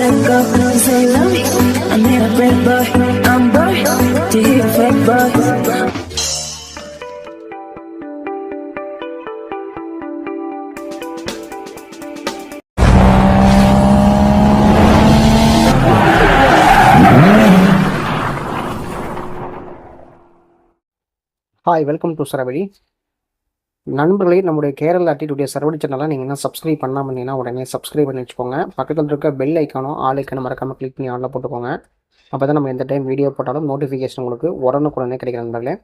let go, no say love me. I need a break, boy. I'm bored to hear a fake boy. Hi, welcome to Saravadi. நண்பர்களே, நம்முடைய கேரளா ஆட்டிடியூடைய சரவடி சேனலை நீங்கள் என்ன subscribe பண்ணாமல் இருந்தீங்கன்னா உடனே சப்ஸ்கிரைப் பண்ணி வச்சுக்கோங்க. பக்கத்தில் இருக்க பெல் ஐக்கானும் ஆல் ஐக்கானும் மறக்காமல் கிளிக் பண்ணி ஆனில் போட்டுக்கோங்க. அப்போ தான் நம்ம எந்த டைம் வீடியோ போட்டாலும் நோட்டிஃபிகேஷன் உங்களுக்கு உடனுக்குடனே கிடைக்கிற நண்பர்களே.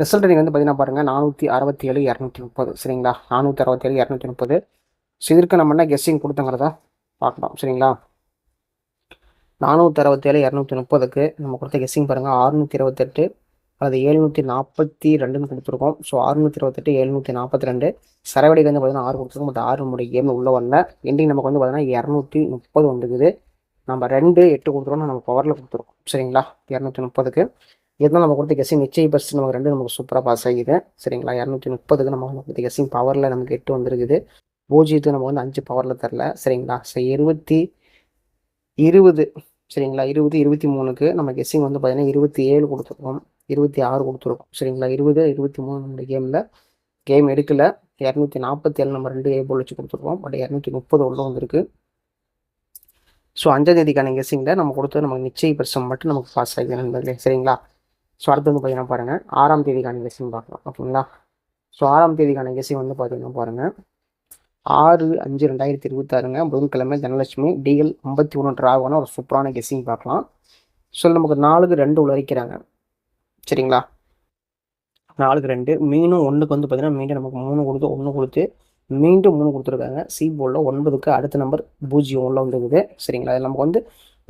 ரிசல்ட் நீங்கள் வந்து பார்த்தீங்கன்னா பாருங்கள், 467 230. சரிங்களா, 467 230. ஸோ இதற்கு நம்ம என்ன கெஸ்ஸிங் கொடுத்தங்கிறத பார்க்கலாம். சரிங்களா, 467 230க்கு நம்ம கொடுத்த கெஸ்ஸிங் பாருங்கள் 628 அது 742ன்னு கொடுத்துருக்கோம். ஸோ 628 742. சரவடிக்கு வந்து பார்த்தீங்கன்னா 6 கொடுத்துருக்கோம். பட் 6 நம்முடைய கேமில் உள்ள வரல. எண்டிங் நமக்கு வந்து பார்த்தீங்கன்னா 230 வந்துக்குது. நம்ம 2 8 கொடுத்துருக்கோம், நம்ம பவரில் கொடுத்துருக்கோம். சரிங்களா, 230க்கு இதுதான் நம்ம கொடுத்த கெஸ்ஸிங். நிச்சய பர்சன்ட் நமக்கு 2 நமக்கு சூப்பராக பாஸ் ஆகிது. சரிங்களா, 230க்கு நம்ம கொடுத்த கெஸ்ஸிங் பவரில் நமக்கு 8 வந்துருக்குது. பூஜ்ஜியத்துக்கு நம்ம வந்து 5 பவரில் தரல. சரிங்களா, ஸோ 20 சரிங்களா, 23க்கு நம்ம கெஸ்ஸிங் வந்து பார்த்தீங்கன்னா 27 கொடுத்துருக்கோம், 26 கொடுத்துருக்கோம். சரிங்களா, 20 23 நம்ம கேம் எடுக்கல. 247 நம்ம 2 ஏ வச்சு கொடுத்துருக்கோம். பட் 230 உள்ள வந்துருக்கு. ஸோ 5ஆம் தேதிக்கான கெஸ்ஸிங்கில் நம்ம கொடுத்தது நமக்கு நிச்சய பர்சன்ட் மட்டும் நமக்கு பாஸ் ஆகிது நண்பர்களே. சரிங்களா, ஸோ அடுத்து வந்து பார்த்தீங்கன்னா பாருங்கள் 6ஆம் தேதிக்கான கெஸ்ஸிங் பார்க்கலாம். ஓகேங்களா, ஸோ 6ஆம் தேதிக்கான கெஸ்ஸிங் வந்து பார்த்தீங்கன்னா பாருங்கள் 6/5/2026 புதன்கிழமை தனலட்சுமி டிஎல் 51 டிராவான ஒரு சூப்பரான கெஸ்ஸிங் பார்க்கலாம். ஸோ நமக்கு 4க்கு 2 உள்ள. சரிங்களா, 4க்கு 2 மீண்டும் 1க்கு வந்து பார்த்தீங்கன்னா மீண்டும் நமக்கு 3 கொடுத்து 1 கொடுத்து மீண்டும் 3 கொடுத்துருக்காங்க. சி போர்டில் 9க்கு அடுத்த நம்பர் 0 உள்ள வந்துருக்குது. சரிங்களா, அது நமக்கு வந்து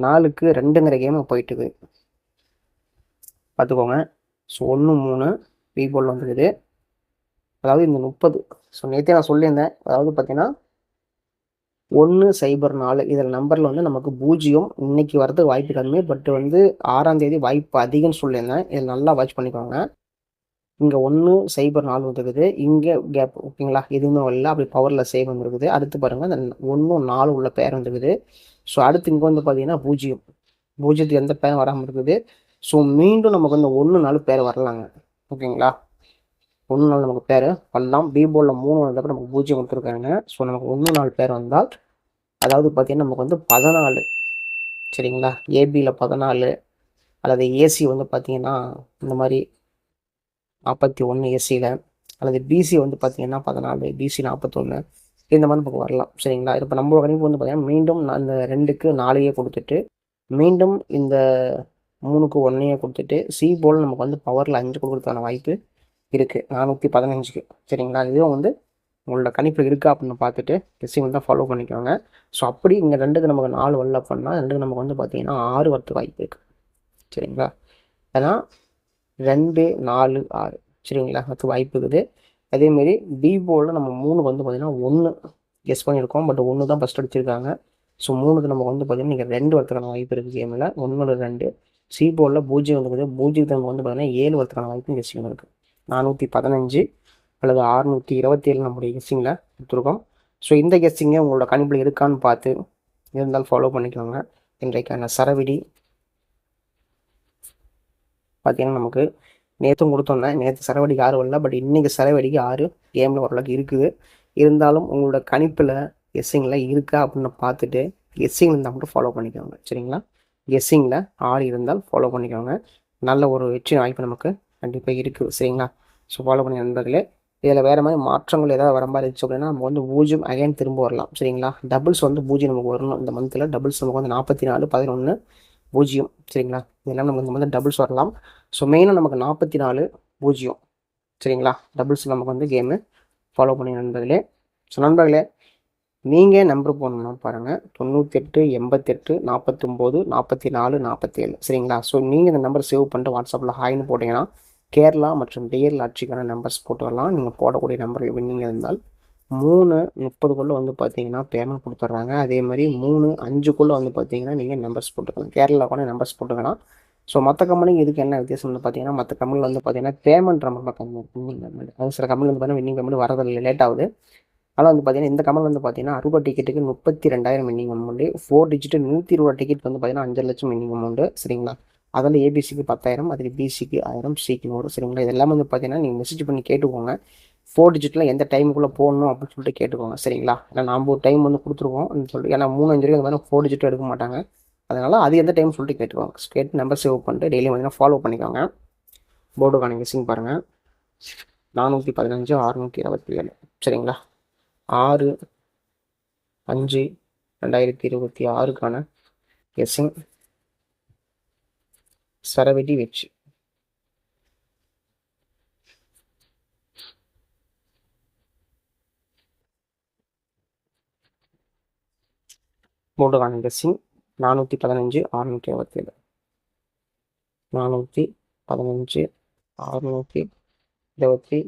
4க்கு 2ங்கிற கேம் போயிட்டுது பார்த்துக்கோங்க. ஸோ 1 3 பி போர்டில் வந்துருக்குது. அதாவது இந்த 30. ஸோ நேற்றே நான் சொல்லியிருந்தேன், அதாவது பார்த்தீங்கன்னா 104 இதில் நம்பரில் வந்து நமக்கு 0 இன்னைக்கு வரதுக்கு வாய்ப்பு கம்மி. பட் வந்து 6ஆம் தேதி வாய்ப்பு அதிகம்னு சொல்லியிருந்தேன். இதில் நல்லா வாட்ச் பண்ணிக்கோங்க. இங்கே 104 வந்துருக்குது, இங்கே கேப். ஓகேங்களா, எதுவுமே வரல, அப்படி பவரில் சேவ் வந்துருக்குது. அடுத்து பாருங்கள் அந்த 1 4 உள்ள பேர் வந்துருக்குது. ஸோ அடுத்து இங்கே வந்து பார்த்தீங்கன்னா 0க்கு எந்த பேரும் வராமல் இருக்குது. ஸோ மீண்டும் நமக்கு வந்து 1 4 பேர் வரலாங்க. ஓகேங்களா, 1 4 நமக்கு பேர் வரலாம். பி போர்டில் 3 வந்தப்போ நமக்கு 0 கொடுத்துருக்காங்க. ஸோ நமக்கு 1 4 பேர் வந்தால் அதாவது பார்த்தீங்கன்னா நமக்கு வந்து 14. சரிங்களா, ஏபியில் 14 அல்லது ஏசி வந்து பார்த்தீங்கன்னா இந்த மாதிரி 41 ஏசியில், அல்லது பிசி வந்து பார்த்தீங்கன்னா 14 பிசி 41 இந்த மாதிரி நமக்கு வரலாம். சரிங்களா, இப்போ நம்மளோட கணிப்பு வந்து பார்த்தீங்கன்னா மீண்டும் அந்த 2க்கு 4 கொடுத்துட்டு மீண்டும் இந்த 3க்கு 1 கொடுத்துட்டு சி போல் நமக்கு வந்து பவரில் 5 கொடுக்குறதுக்கான வாய்ப்பு இருக்குது 415க்கு. சரிங்களா, இதுவும் வந்து உங்களோட கணிப்பில் இருக்கா அப்படின்னு பார்த்துட்டு கெஸ்ஸிங் தான் ஃபாலோ பண்ணிக்கோங்க. ஸோ அப்படி இங்கே 2க்கு நமக்கு 4 வரல அப்படின்னா 2க்கு நமக்கு வந்து பார்த்தீங்கன்னா 6 வரத்துக்கு வாய்ப்பு இருக்குது. சரிங்களா, ஏன்னா 2 4 6 சரிங்களா அதுக்கு வாய்ப்பு இருக்குது. அதேமாரி பி போர்டில் நம்ம 3 வந்து பார்த்தீங்கன்னா 1 கெஸ் பண்ணியிருக்கோம். பட் 1 தான் ஃபஸ்ட் அடிச்சிருக்காங்க. ஸோ 3க்கு நமக்கு வந்து பார்த்தீங்கன்னா நீங்கள் 2 வரத்துக்கான வாய்ப்பு இருக்குது கேமில். 1 2 சி போர்டில் 0 வந்துருக்குது. 0க்கு நமக்கு வந்து பார்த்தீங்கன்னா 7 வரத்துக்கான வாய்ப்பு கெஸ்ஸிங் இருக்குது. 415 அல்லது 627 நம்முடைய கெஸ்ஸிங்கில் கொடுத்துருக்கோம். ஸோ இந்த கெஸ்ஸிங்கை உங்களோட கணிப்பில் இருக்கான்னு பார்த்து இருந்தாலும் ஃபாலோ பண்ணிக்கோங்க. இன்றைக்கான சரவெடி பார்த்தீங்கன்னா நமக்கு நேற்றும் கொடுத்தோன்னேன். நேற்று சரவெடிக்கு 6 வரல. பட் இன்றைக்கி சரவெடிக்கு 6 கேமில் ஓரளவுக்கு இருக்குது. இருந்தாலும் உங்களோட கணிப்பில் கெஸ்ஸிங்கில் இருக்கா அப்படின்னு பார்த்துட்டு கெஸ்ஸிங் இருந்தால் மட்டும் ஃபாலோ பண்ணிக்கோங்க. சரிங்களா, கெஸ்ஸிங்கில் 6 இருந்தால் ஃபாலோ பண்ணிக்கோங்க. நல்ல ஒரு வெற்றி வாய்ப்பு நமக்கு கண்டிப்பாக இருக்குது. சரிங்களா, ஸோ ஃபாலோ பண்ணி நண்பர்களே. இதில் வேறு மாதிரி மாற்றங்கள் ஏதாவது வர மாதிரி இருந்துச்சு அப்படின்னா நம்ம வந்து 0 அகைன் திரும்ப வரலாம். சரிங்களா, டபுள்ஸ் வந்து 0 நமக்கு வரணும். இந்த மந்தில் டபுள்ஸ் நமக்கு வந்து 44 11 0. சரிங்களா, இதெல்லாம் நமக்கு இந்த மாதிரி டபுள்ஸ் வரலாம். ஸோ மெயினாக நமக்கு 44 0. சரிங்களா, டபுள்ஸ் நமக்கு வந்து கேமு ஃபாலோ பண்ணி நண்பர்களே. ஸோ நண்பர்களே, நீங்கள் நம்பர் போடணும்னா பாருங்கள் 98 88 49 44 47. சரிங்களா, ஸோ நீங்கள் இந்த நம்பர் சேவ் பண்ணிட்டு வாட்ஸ்அப்பில் ஹாய்னு போட்டிங்கன்னா கேரளா மற்றும் டிஎல் ஆட்சிக்கான நம்பர்ஸ் போட்டு வரலாம். நீங்கள் போடக்கூடிய நம்பர் வின்னிங் இருந்தால் 3:30 வந்து பார்த்தீங்கன்னா பேமெண்ட் கொடுத்துட்றாங்க. அதே மாதிரி 3:05 வந்து பார்த்தீங்கன்னா நீங்கள் நம்பர்ஸ் போட்டுக்கலாம். கேரளாவுக்கான நம்பர்ஸ் போட்டுக்கலாம். ஸோ மற்ற கம்பெனிக்கு இதுக்கு என்ன வித்தியாசம்னு பார்த்தீங்கன்னா மற்ற கம்பெனியில் வந்து பார்த்தீங்கன்னா பேமெண்ட் ரொம்ப கம்மி. அது சில கம்பெனி வந்து பார்த்தீங்கன்னா வின்னிங் பேமெண்ட் வரதில்லை, லேட் ஆகுது. ஆனால் வந்து பார்த்தீங்கன்னா இந்த கமல் வந்து பார்த்தீங்கன்னா 60 டிக்கெட்டுக்கு 32,000 வின்னிங் அமௌண்ட்டு, 4 டிஜிட்டு 120 டிக்கெட் வந்து பார்த்தீங்கன்னா 5 லட்சம் வின்னிங் அமௌண்ட்டு சரிங்களா. அதில் ஏபிசிக்கு 10,000, அதில் பிசிக்கு 1000, சிக்கு 100 சரிங்களா. இது எல்லாமே வந்து பார்த்தீங்கன்னா நீங்கள் மெசேஜ் பண்ணி கேட்டுக்கோங்க. 4 டிஜிட்டில் எந்த டைமுக்குள்ளே போடணும் அப்படின்னு சொல்லிட்டு கேட்டுக்கோங்க சரிங்களா. ஏன்னா நம்ம ஒரு டைம் வந்து கொடுத்துருவோம் சொல்லிட்டு, ஏன்னா 3-5 வரைக்கும் அந்த மாதிரி 4 டிஜிட்டும் எடுக்க மாட்டாங்க. அதனால் அது எந்த டைம் சொல்லிட்டு கேட்டுக்கோங்க. கேட்டு நம்பர் சேவ் பண்ணிட்டு டெய்லியும் பார்த்தீங்கன்னா ஃபாலோ பண்ணிக்கோங்க. போர்டுக்கான கெஸ்ஸிங் பாருங்கள். 415, 627 சரிங்களா. 6/5/2026க்கான கெஸ்ஸிங் சரவெடி வெச்சு. போர்டுக்கான கெஸ்ஸிங் 415, 627, 415, 627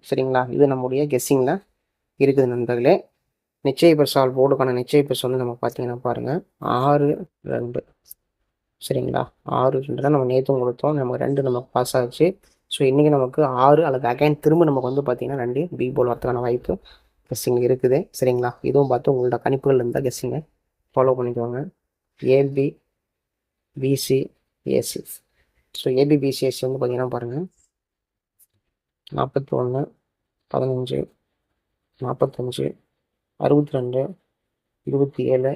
சரிங்களா. இது நம்முடைய கெஸ்ஸிங்கில் இருக்குது நண்பர்களே. நிச்சய பரிசால் போர்டுக்கான நிச்சய பரிசு வந்து நம்ம பார்த்தீங்கன்னா பாருங்கள் 6-2 சரிங்களா. 6-2 தான் நம்ம நேற்றும் கொடுத்தோம். நமக்கு 2 நமக்கு பாஸ் ஆச்சு. ஸோ இன்றைக்கி நமக்கு 6 அல்லது அகைன் திரும்ப நமக்கு வந்து பார்த்தீங்கன்னா 2 பிக் போல் வரதுக்கான வாய்ப்பு கெஸ்ஸிங் இருக்குது சரிங்களா. இதுவும் பார்த்து உங்களோட கணிப்புகள் இருந்தால் கெஸ்ஸிங்கை ஃபாலோ பண்ணிக்கோங்க. AB BC AC. So AB BC AC வந்து பார்த்தீங்கன்னா பாருங்கள் 41, 15, 45, 62, 27,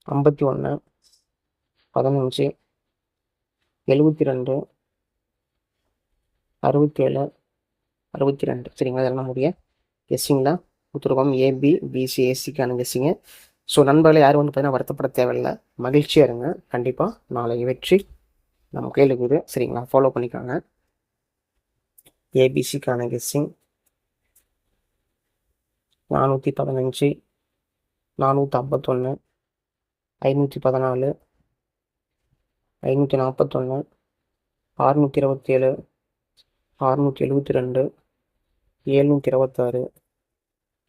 51, 15, 72, 67, 62 சரிங்களா. இதெல்லாம் நம்முடைய கெஸ்ஸிங்கில் கொடுத்துருக்கோம். ஏபி பிசி ஏசிக்கான கெஸ்ஸிங்கு. ஸோ நண்பர்களை யாரும் வந்து பார்த்தீங்கன்னா வருத்தப்பட தேவையில்லை, மகிழ்ச்சியாக இருங்க. கண்டிப்பாக நாளைக்கு வெற்றி நம்ம கையில் இருக்குது சரிங்களா. ஃபாலோ பண்ணிக்காங்க. ஏபிசிக்கான கெஸ்ஸிங் 415, 451, 514, 541, 627, 672, 726,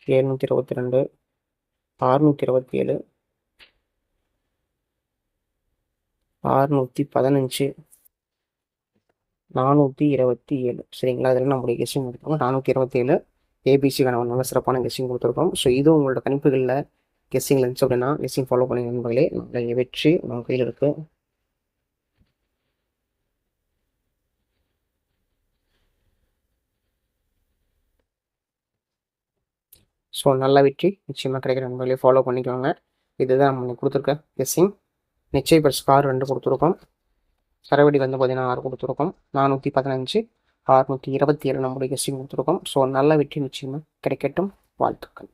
722, 627, 615, 427 சரிங்களா. இதெல்லாம் நம்மளுடைய கெஸ்ஸிங் கொடுத்துருக்கோம். 427 ஏபிசிக்கான ஒரு நல்ல சிறப்பான கெஸ்ஸிங் கொடுத்துருக்கோம். ஸோ இது உங்களோட கணிப்புகளில் கெஸ்ஸிங் இருந்துச்சு அப்படின்னா கெஸ்ஸிங் ஃபாலோ பண்ணி நண்பர்களே, நம்மளுடைய வெற்றி நம்ம கையில் இருக்குது. ஸோ நல்ல வெற்றி நிச்சயமாக கிடைக்கிற நண்பர்களே, ஃபாலோ பண்ணிக்கோங்க. இதுதான் நம்ம கொடுத்துருக்க கெஸ்ஸிங். நிச்சய பரிசு கார் 2 கொடுத்துருக்கோம். சரவெடி வந்து பார்த்தீங்கன்னா 6 கொடுத்துருக்கோம். 415, 627 நம்முடைய கெஸ்ஸிங் கொடுத்துருக்கோம். ஸோ நல்ல வெற்றி நிச்சயமாக கிடைக்கட்டும். வாழ்த்துக்கள்.